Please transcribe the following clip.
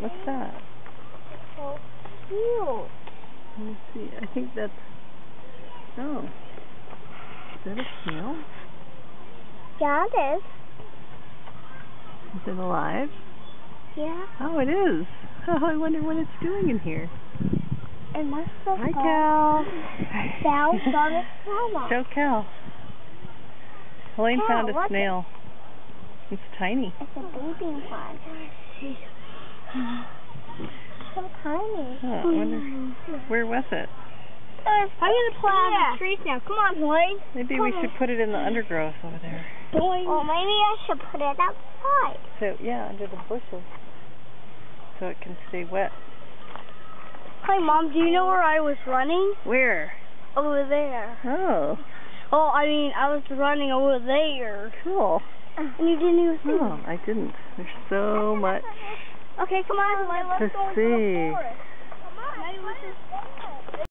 What's that? So cute. Let me see. I think that's... Oh. Is that a snail? Yeah, it is. Is it alive? Yeah. Oh, it is. Oh, I wonder what it's doing in here. It must have Hi, Cal. Cal from its mama. Show Cal. Helene Cal, found a snail. It's tiny. It's a baby one. So tiny. Oh, I wonder, where was it? I'm gonna pull out the trees now. Come on, Helene. Maybe we should put it in the undergrowth over there. Well, maybe I should put it outside. So, yeah, under the bushes. So it can stay wet. Hi, Mom. Do you know where I was running? Where? Over there. Oh. Oh, I mean, I was running over there. Cool. And you didn't even see me. Oh, I didn't. There's so much Okay, come on, Helene. Let's to go into the see. forest.